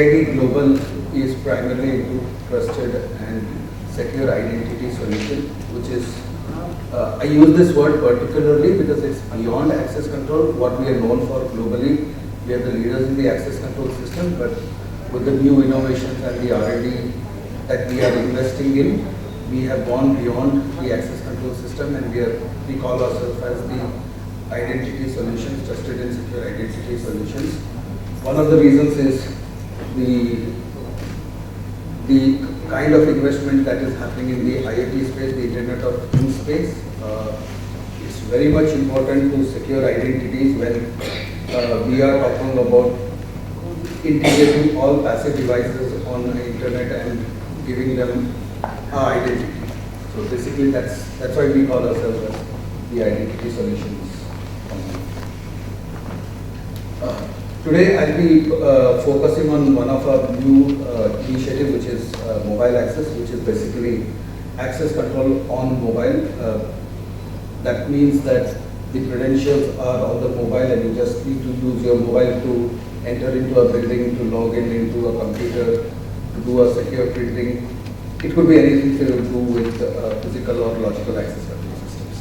HID Global is primarily into trusted and secure identity solution, which is, I use this word particularly because it's beyond access control, what we are known for globally. We are the leaders in the access control system, but with the new innovations and the R&D that we are investing in, we have gone beyond the access control system, and we call ourselves as the identity solutions, trusted and secure identity solutions. One of the reasons is the kind of investment that is happening in the IoT space, the Internet of Things space. It's very much important to secure identities when we are talking about integrating all passive devices on the Internet and giving them identity. So basically, that's why we call ourselves as the identity solutions company. Today, I'll be focusing on one of our new initiative, which is mobile access, which is basically access control on mobile. That means that the credentials are on the mobile, and you just need to use your mobile to enter into a building, to log in into a computer, to do a secure printing. It could be anything to do with physical or logical access control systems.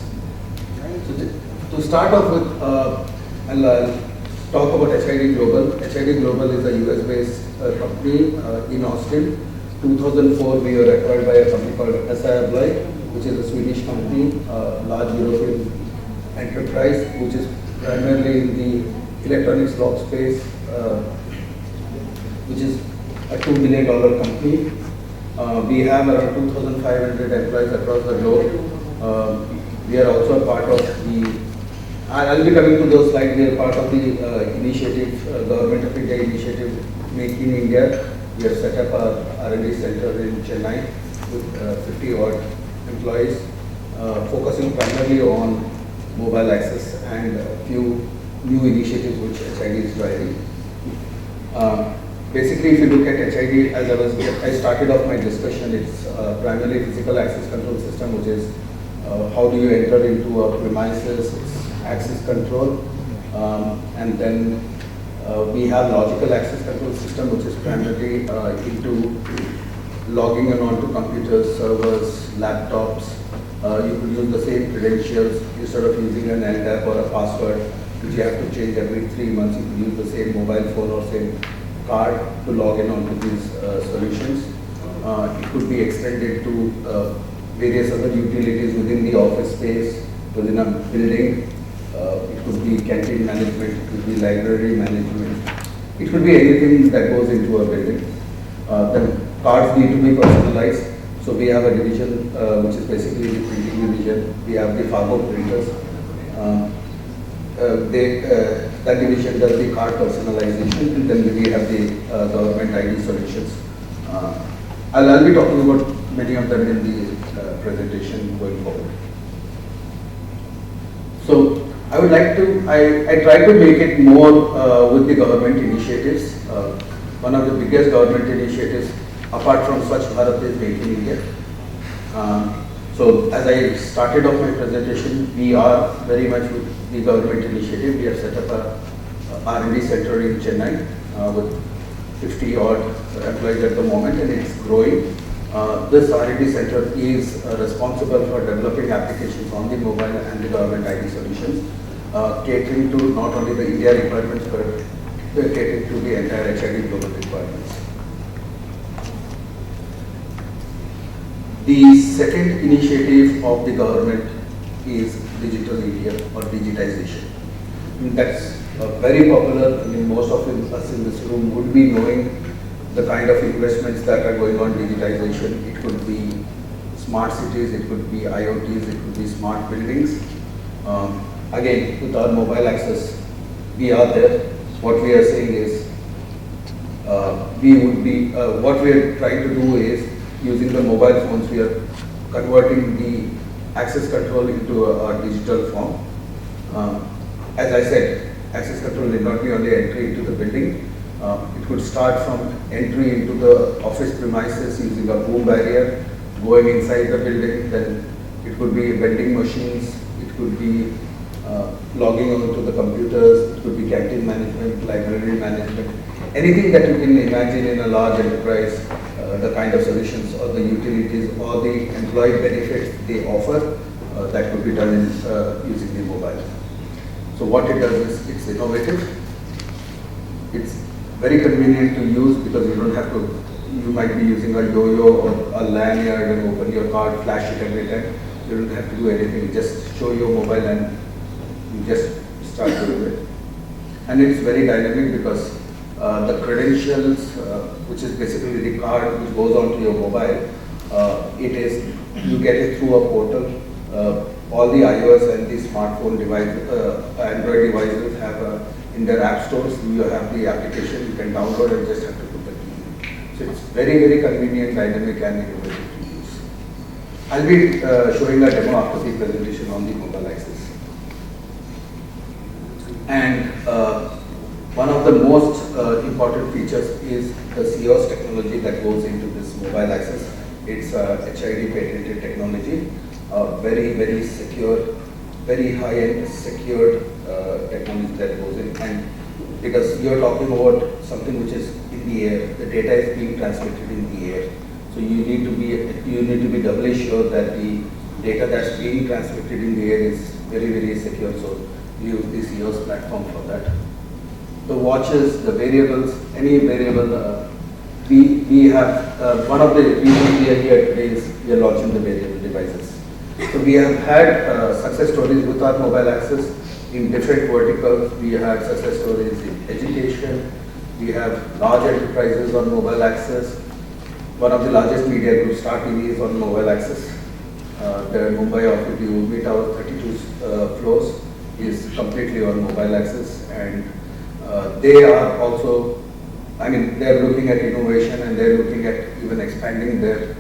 So to start off with, I'll talk about HID Global. HID Global is a US-based company in Austin. 2004, we were acquired by a company called SI Abloy, which is a Swedish company, large European enterprise, which is primarily in the electronics lock space, which is a $2 billion company. We have around 2,500 employees across the globe. We are also a part of the, I'll be coming to those slides, we are part of the initiative, Government of India initiative, Make in India. We have set up a R&D center in Chennai with 50 odd employees, focusing primarily on mobile access and a few new initiatives which HID is driving. Basically, if you look at HID, as I started off my discussion, it's primarily physical access control system, which is how do you enter into a premises, access control, and then we have logical access control system, which is primarily into logging on onto computers, servers, laptops. You could use the same credentials instead of using an LDAP or a password, which you have to change every 3 months. You could use the same mobile phone or same card to log in onto these solutions. It could be extended to various other utilities within the office space, within a building. It could be canteen management, it could be library management. It could be anything that goes into a building. The cards need to be personalized. So we have a division which is basically the printing division. We have the Fargo printers. That division does the card personalization, and then we have the government ID solutions. I'll be talking about many of them in the presentation going forward. So I would like to, I try to make it more with the government initiatives. One of the biggest government initiatives, apart from Swachh Bharat, is Make in India. So as I started off my presentation, we are very much with the government initiative. We have set up a R&D center in Chennai with 50 odd employees at the moment, and it's growing. This R&D center is responsible for developing applications on the mobile and the government ID solutions, catering to not only the India requirements, but catering to the entire HID global requirements. The second initiative of the government is Digital India or digitization. That's very popular. I mean, most of us in this room would be knowing the kind of investments that are going on digitization. It could be smart cities, it could be IoTs, it could be smart buildings. Again, with our mobile access, we are there. What we are saying is, what we are trying to do is, using the mobile phones, we are converting the access control into a digital form. As I said, access control need not be only entry into the building. It could start from entry into the office premises using a boom barrier, going inside the building, then it could be vending machines, it could be logging onto the computers, it could be canteen management, library management, anything that you can imagine in a large enterprise, the kind of solutions or the utilities or the employee benefits they offer, that could be done in, using the mobile. So what it does is it's innovative, it's very convenient to use because you don't have to, you might be using a yo-yo or a lanyard and open your card, flash it every time. You don't have to do anything, you just show your mobile and you just start doing it. And it's very dynamic because the credentials, which is basically the card which goes onto your mobile, it is, you get it through a portal. All the iOS and the smartphone device, Android devices have in their app stores, you have the application, you can download and just have to put the key in. So it's very, very convenient, dynamic and innovative to use. I'll be showing a demo after the presentation on the mobile access. And one of the most important features is the COS technology that goes into this mobile access. It's HID patented technology, very, very secure, very high-end secured technology that goes in. And because you're talking about something which is in the air, the data is being transmitted in the air. So you need to be doubly sure that the data that's being transmitted in the air is very, very secure. So we use the COS platform for that. The watches, the variables, any variable, we have, one of the reasons we are here today is we are launching the variable devices. So we have had success stories with our mobile access in different verticals. We had success stories in education. We have large enterprises on mobile access. One of the largest media groups, Star TV, is on mobile access. The Mumbai office, the Urmi Tower, 32 floors, is completely on mobile access, and they are also, I mean, they're looking at innovation and they're looking at even expanding their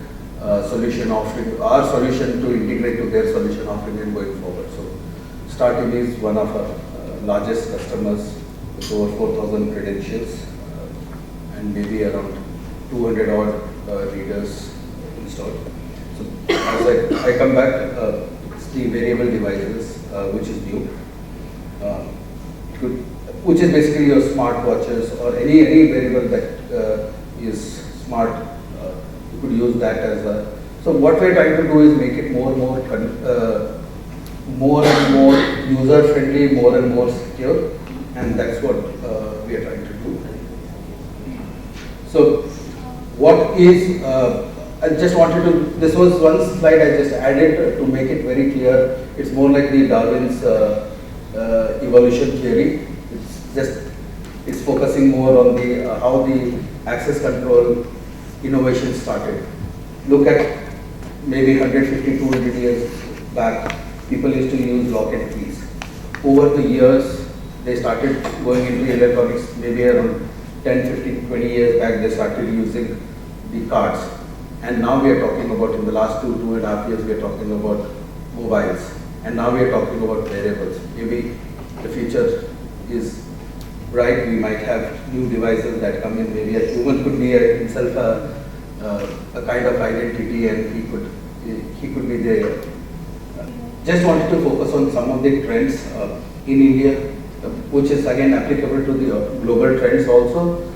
solution offering, our solution to integrate to their solution offering and going forward. So Star TV is one of our largest customers with over 4,000 credentials and maybe around 200 odd readers installed. So as I come back, it's the variable devices which is new. Which is basically your smart watches or any variable that is smart. You could use that as a. So what we're trying to do is make it more and more user friendly, more and more secure, and that's what we are trying to do. So what is? I just wanted to. This was one slide I just added to make it very clear. It's more like the Darwin's evolution theory. It's focusing more on the how the access control innovation started. Look at maybe 150, 200 years back, people used to use lock and keys. Over the years, they started going into electronics. Maybe around 10, 15, 20 years back, they started using the cards. And now we are talking about, in the last 2.5 years, we are talking about mobiles. And now we are talking about variables. Maybe the future is bright. We might have new devices that come in. Maybe a human could be himself a kind of identity, and he could be there. Just wanted to focus on some of the trends in India, which is again applicable to the global trends also.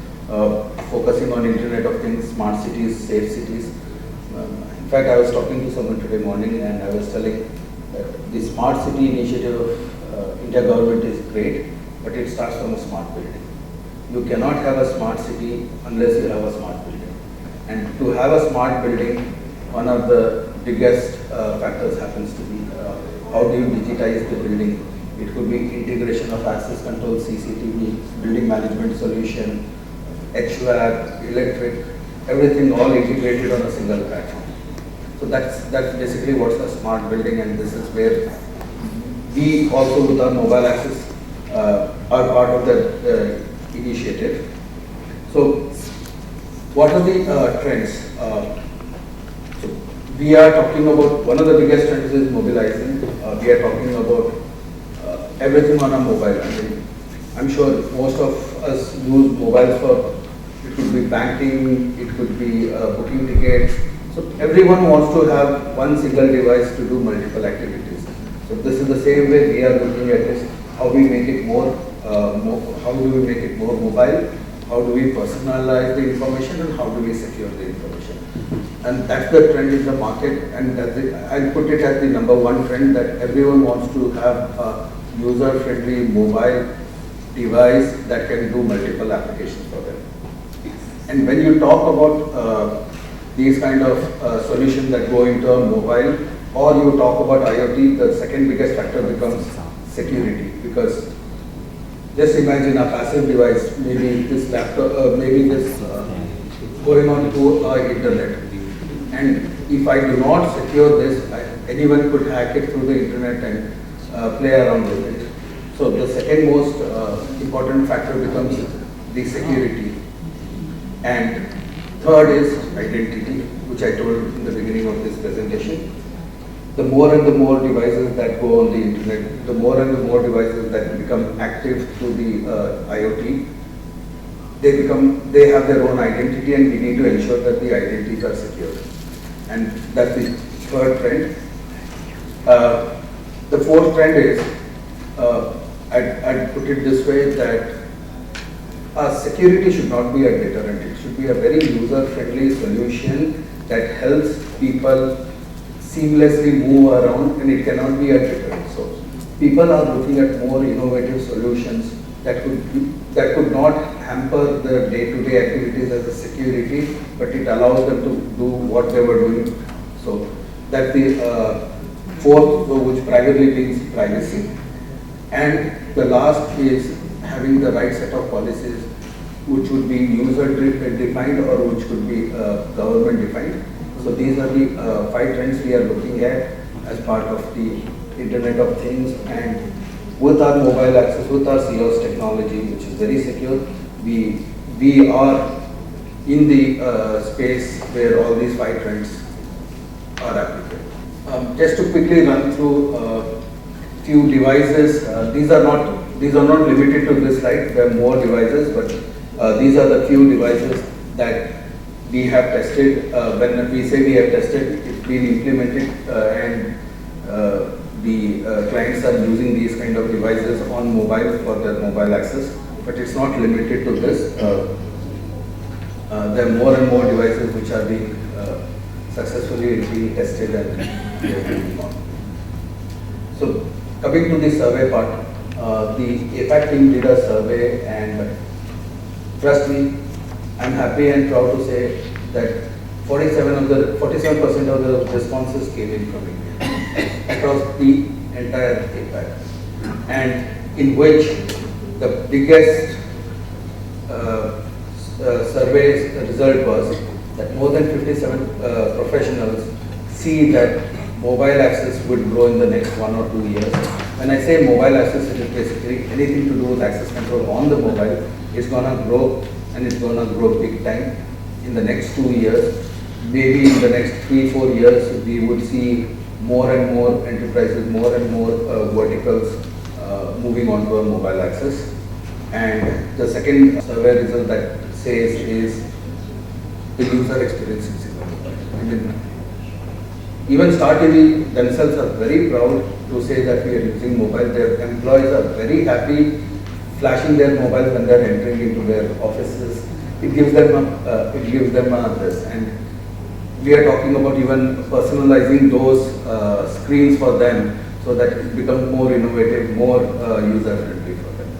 Focusing on Internet of Things, smart cities, safe cities. In fact, I was talking to someone today morning, and I was telling the smart city initiative of India government is great, but it starts from a smart building. You cannot have a smart city unless you have a smart building. And to have a smart building, one of the biggest factors happens to be how do you digitize the building. It could be integration of access control, CCTV, building management solution, HVAC, electric, everything all integrated on a single platform. So that's basically what's a smart building, and this is where we also with our mobile access are part of that initiative. So what are the trends? So we are talking about, one of the biggest trends is mobilizing. We are talking about everything on a mobile. I mean, I'm sure most of us use mobiles for, it could be banking, it could be booking tickets. So everyone wants to have one single device to do multiple activities. So this is the same way we are looking at this, how we make it more, how do we make it more mobile, how do we personalize the information and how do we secure the information. And that's the trend in the market, and I'll put it as the number one trend, that everyone wants to have a user-friendly mobile device that can do multiple applications for them. And when you talk about these kind of solutions that go into a mobile, or you talk about IoT, the second biggest factor becomes security. Because just imagine a passive device, maybe this laptop, maybe this going on to our internet. And if I do not secure this, anyone could hack it through the internet and play around with it. So the second most important factor becomes the security. And third is identity, which I told in the beginning of this presentation. The more and the more devices that go on the internet, the more and the more devices that become active through the IoT, they have their own identity, and we need to ensure that the identities are secure. And that's the third trend. The fourth trend is, I'd put it this way, that security should not be a deterrent. It should be a very user-friendly solution that helps people seamlessly move around, and it cannot be a deterrent. So people are looking at more innovative solutions that could not hamper their day-to-day activities as a security, but it allows them to do what they were doing. So that's the fourth, which primarily means privacy. And the last is having the right set of policies, which would be user-defined or which could be government-defined. So these are the 5 trends we are looking at as part of the Internet of Things. And with our mobile access, with our COS technology, which is very secure, we are in the space where all these 5 trends are applicable. Just to quickly run through few devices. These are not limited to this slide. There are more devices, but these are the few devices that we have tested. When we say we have tested, it's been implemented, and the clients are using these kind of devices on mobile for their mobile access. But it's not limited to this. There are more and more devices which are being successfully being tested and we are moving on. So coming to the survey part, the APAC team did a survey, and trust me, I'm happy and proud to say that 47% of the responses came in from India across the entire APAC, and in which the biggest survey result was that more than 57 professionals see that mobile access would grow in the next 1 or 2 years. When I say mobile access, it is basically anything to do with access control on the mobile. It's going to grow, and it's going to grow big time in the next 2 years. Maybe in the next 3-4 years, we would see more and more enterprises, more and more verticals moving on to a mobile access. And the second survey result that says is the user experience in the mobile. I mean, even Star TV themselves are very proud to say that we are using mobile. Their employees are very happy flashing their mobiles when they are entering into their offices. It gives them this, and we are talking about even personalizing those screens for them so that it becomes more innovative, more user friendly for them.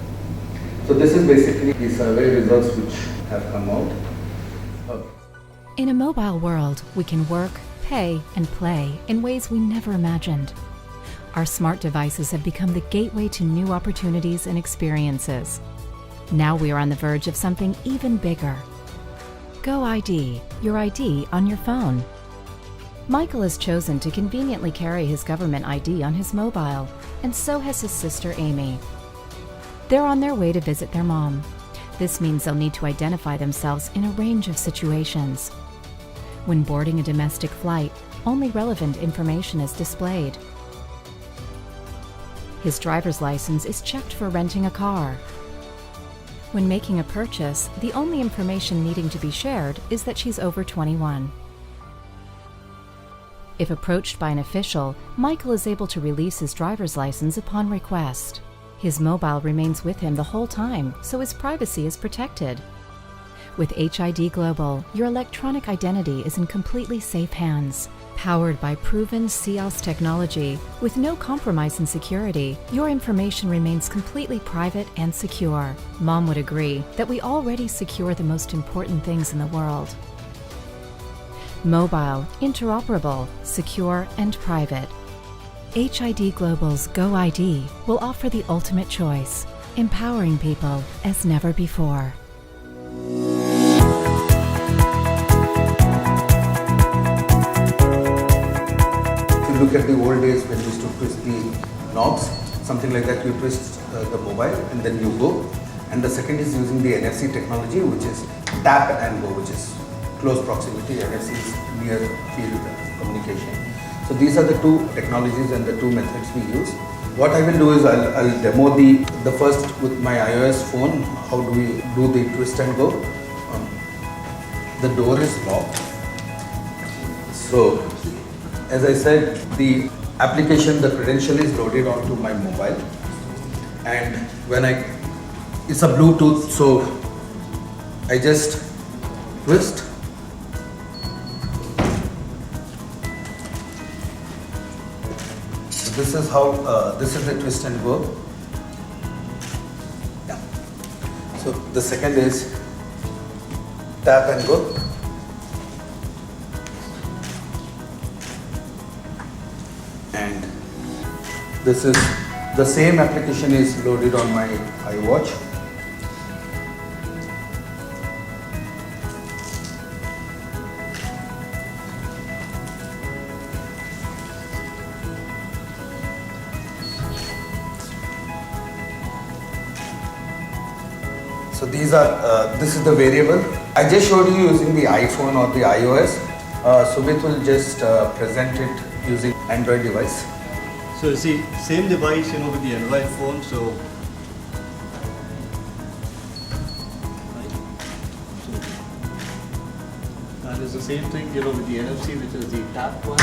So this is basically the survey results which have come out. In a mobile world, we can work, pay, and play in ways we never imagined. Our smart devices have become the gateway to new opportunities and experiences. Now we are on the verge of something even bigger. GoID, your ID on your phone. Michael has chosen to conveniently carry his government ID on his mobile, and so has his sister Amy. They're on their way to visit their mom. This means they'll need to identify themselves in a range of situations. When boarding a domestic flight, only relevant information is displayed. His driver's license is checked for renting a car. When making a purchase, the only information needing to be shared is that she's over 21. If approached by an official, Michael is able to release his driver's license upon request. His mobile remains with him the whole time, so his privacy is protected. With HID Global, your electronic identity is in completely safe hands. Powered by proven CIALS technology, with no compromise in security, your information remains completely private and secure. Mom would agree that we already secure the most important things in the world. Mobile, interoperable, secure, and private. HID Global's Go ID will offer the ultimate choice, empowering people as never before. If you look at the old days when you used to twist the knobs, something like that, you twist the mobile and then you go. And the second is using the NFC technology, which is tap and go, which is close proximity. NFC is near field communication. So these are the two technologies and the two methods we use. What I will do is I'll demo the first with my iOS phone. How do we do the twist and go? The door is locked. So as I said, the application, the credential is loaded onto my mobile, and when it's a Bluetooth, so I just twist. So this is how, this is the twist and go. Yeah. So the second is tap and go. And this is the same application is loaded on my iWatch. So these are, this is the variable. I just showed you using the iPhone or the iOS. Sumit will just present it using Android device. So you see, same device, with the Android phone. So that is the same thing, with the NFC, which is the tap one.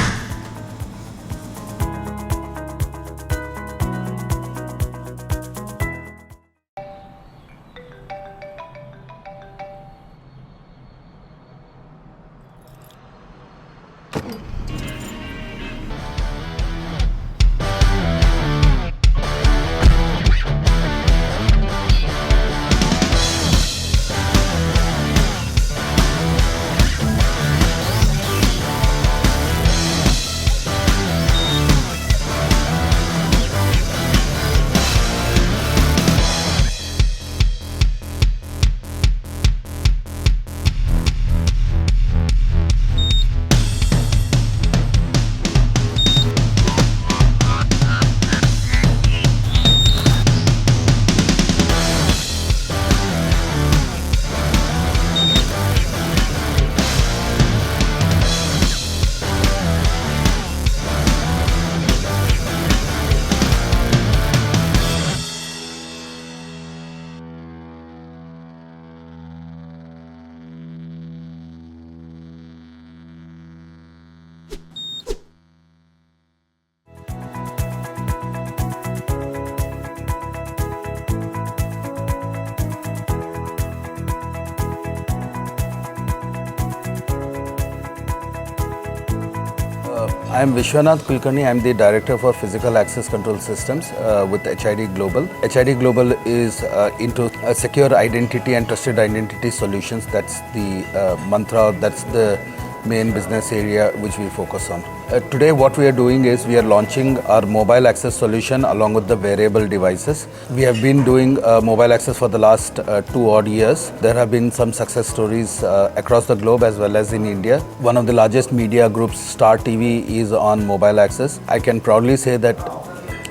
I am Vishwanath Kulkarni. I am the Director for Physical Access Control Systems with HID Global. HID Global is into secure identity and trusted identity solutions. That's the mantra, that's the main business area which we focus on. Today what we are doing is we are launching our mobile access solution along with the wearable devices. We have been doing mobile access for the last 2 odd years. There have been some success stories across the globe as well as in India. One of the largest media groups, Star TV, is on mobile access. I can proudly say that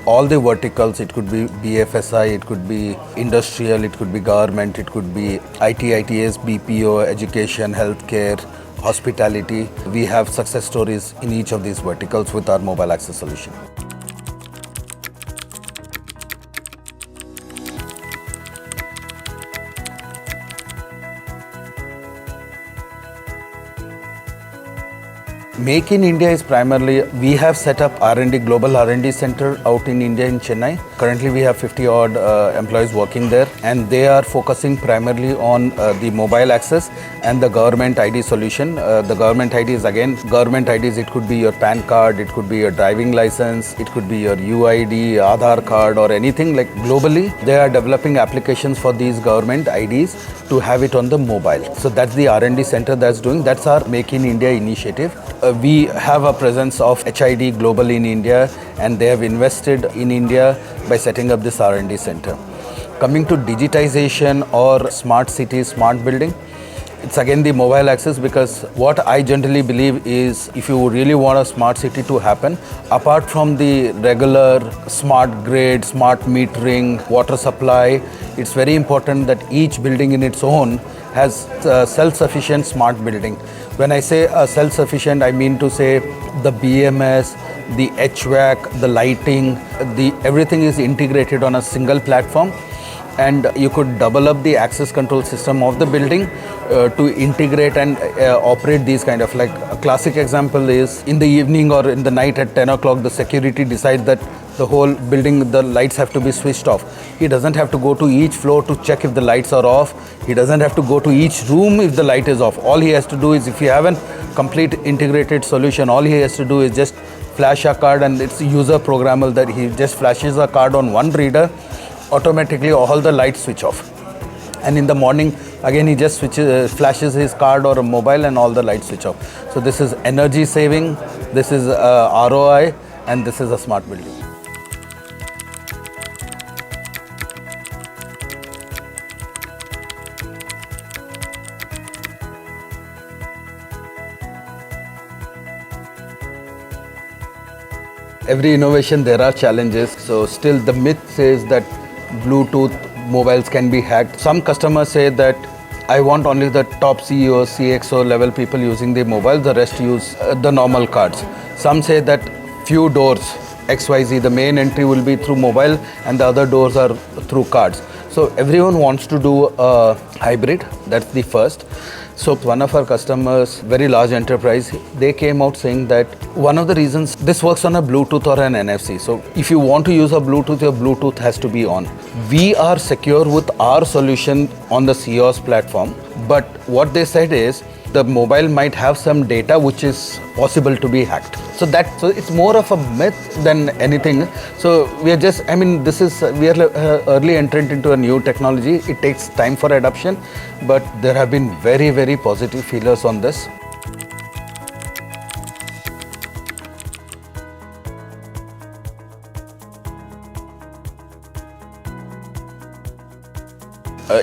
all the verticals, it could be BFSI, it could be industrial, it could be government, it could be IT, ITS, BPO, education, healthcare, hospitality. We have success stories in each of these verticals with our mobile access solution. Make in India is primarily, we have set up R&D, global R&D center out in India in Chennai. Currently we have 50 odd employees working there, and they are focusing primarily on the mobile access and the government ID solution. The government ID is again, government IDs, it could be your PAN card, it could be your driving license, it could be your UID, Aadhaar card or anything. Like globally, they are developing applications for these government IDs to have it on the mobile. So that's the R&D center that's doing, that's our Make in India initiative. We have a presence of HID globally in India, and they have invested in India by setting up this R&D center. Coming to digitization or smart cities, smart building, it's again the mobile access, because what I generally believe is if you really want a smart city to happen, apart from the regular smart grid, smart metering, water supply, it's very important that each building in its own has self-sufficient smart building. When I say self-sufficient, I mean to say the BMS, the HVAC, the lighting, everything is integrated on a single platform, and you could double up the access control system of the building to integrate and operate these kind of, like a classic example is in the evening or in the night at 10 o'clock, the security decides that the whole building, the lights have to be switched off. He doesn't have to go to each floor to check if the lights are off. He doesn't have to go to each room if the light is off. All he has to do is, if you have a complete integrated solution, all he has to do is just flash a card, and it's user programmable that he just flashes a card on one reader, automatically all the lights switch off. And in the morning, again he just flashes his card or a mobile and all the lights switch off. So this is energy saving, this is ROI, and this is a smart building. Every innovation there are challenges. So still the myth says that Bluetooth mobiles can be hacked. Some customers say that I want only the top CEO, CXO level people using the mobile, the rest use the normal cards. Some say that few doors, XYZ, the main entry will be through mobile and the other doors are through cards. So everyone wants to do a hybrid, that's the first. So one of our customers, very large enterprise, they came out saying that one of the reasons this works on a Bluetooth or an NFC. So if you want to use a Bluetooth, your Bluetooth has to be on. We are secure with our solution on the COS platform, but what they said is the mobile might have some data which is possible to be hacked. So it's more of a myth than anything. So we are just, we are early entrant into a new technology. It takes time for adoption, but there have been very, very positive feelers on this.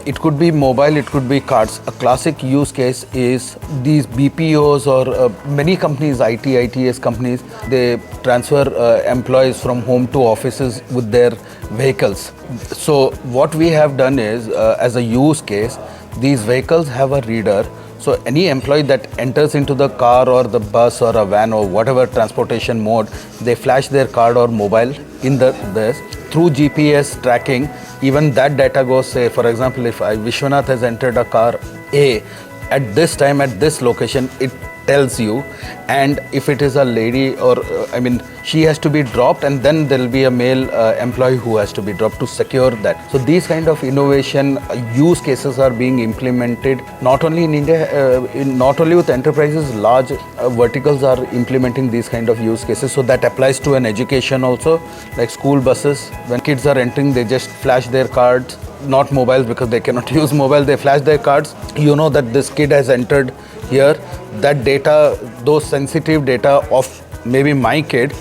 It could be mobile, it could be cards. A classic use case is these BPOs or many companies, ITS companies, they transfer employees from home to offices with their vehicles. So what we have done is, as a use case, these vehicles have a reader. So any employee that enters into the car or the bus or a van or whatever transportation mode, they flash their card or mobile in this. Through GPS tracking, even that data goes, say, for example, if Vishwanath has entered a car A, at this time, at this location, it tells you. And if it is a lady or, she has to be dropped, and then there will be a male employee who has to be dropped to secure that. So these kind of innovation use cases are being implemented not only in India, not only with enterprises, large verticals are implementing these kind of use cases. So that applies to an education also, like school buses. When kids are entering, they just flash their cards, not mobiles because they cannot use mobile, they flash their cards. You know that this kid has entered here. That data, those sensitive data of maybe my kid,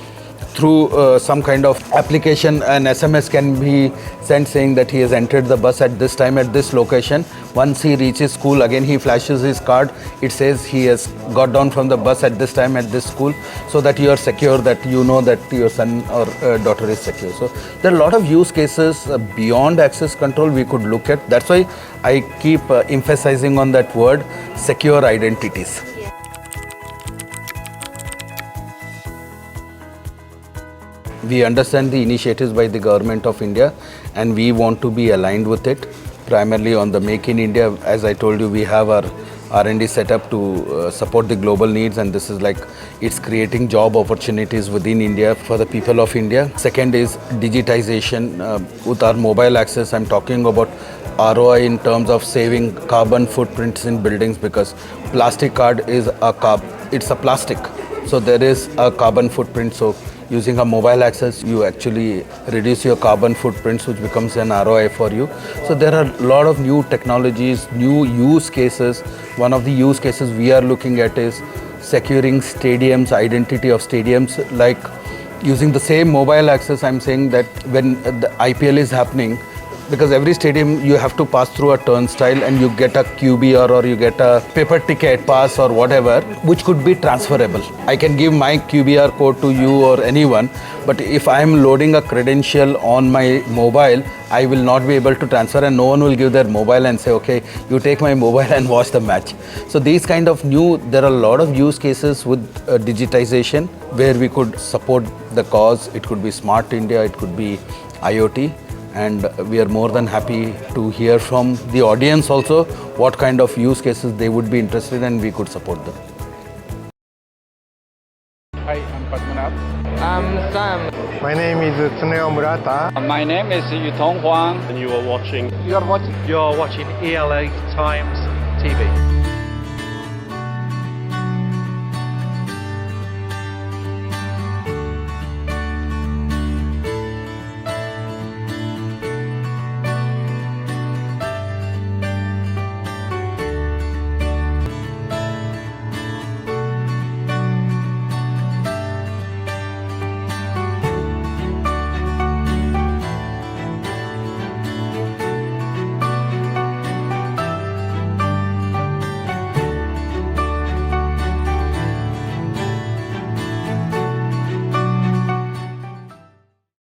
through some kind of application, an SMS can be sent saying that he has entered the bus at this time at this location. Once he reaches school, again he flashes his card. It says he has got down from the bus at this time at this school, so that you are secure, that you know that your son or daughter is secure. So there are a lot of use cases beyond access control we could look at. That's why I keep emphasizing on that word, secure identities. We understand the initiatives by the Government of India and we want to be aligned with it, primarily on the Make in India. As I told you, we have our R&D setup to support the global needs, and this is like it's creating job opportunities within India for the people of India. Second is digitization. With our mobile access, I'm talking about ROI in terms of saving carbon footprints in buildings, because plastic card is it's a plastic, so there is a carbon footprint. So using a mobile access, you actually reduce your carbon footprints, which becomes an ROI for you. So there are a lot of new technologies, new use cases. One of the use cases we are looking at is securing stadiums, identity of stadiums, like using the same mobile access. I'm saying that when the IPL is happening, because every stadium you have to pass through a turnstile and you get a QBR or you get a paper ticket pass or whatever, which could be transferable. I can give my QBR code to you or anyone, but if I am loading a credential on my mobile, I will not be able to transfer, and no one will give their mobile and say, okay, you take my mobile and watch the match. So these kind of there are a lot of use cases with digitization where we could support the cause. It could be Smart India, it could be IoT. And we are more than happy to hear from the audience also what kind of use cases they would be interested in, and we could support them. Hi, I'm Padmanabh. I'm Sam. My name is Tsuneo Murata. My name is Yutong Huang. And you are watching You are watching ELA Times TV.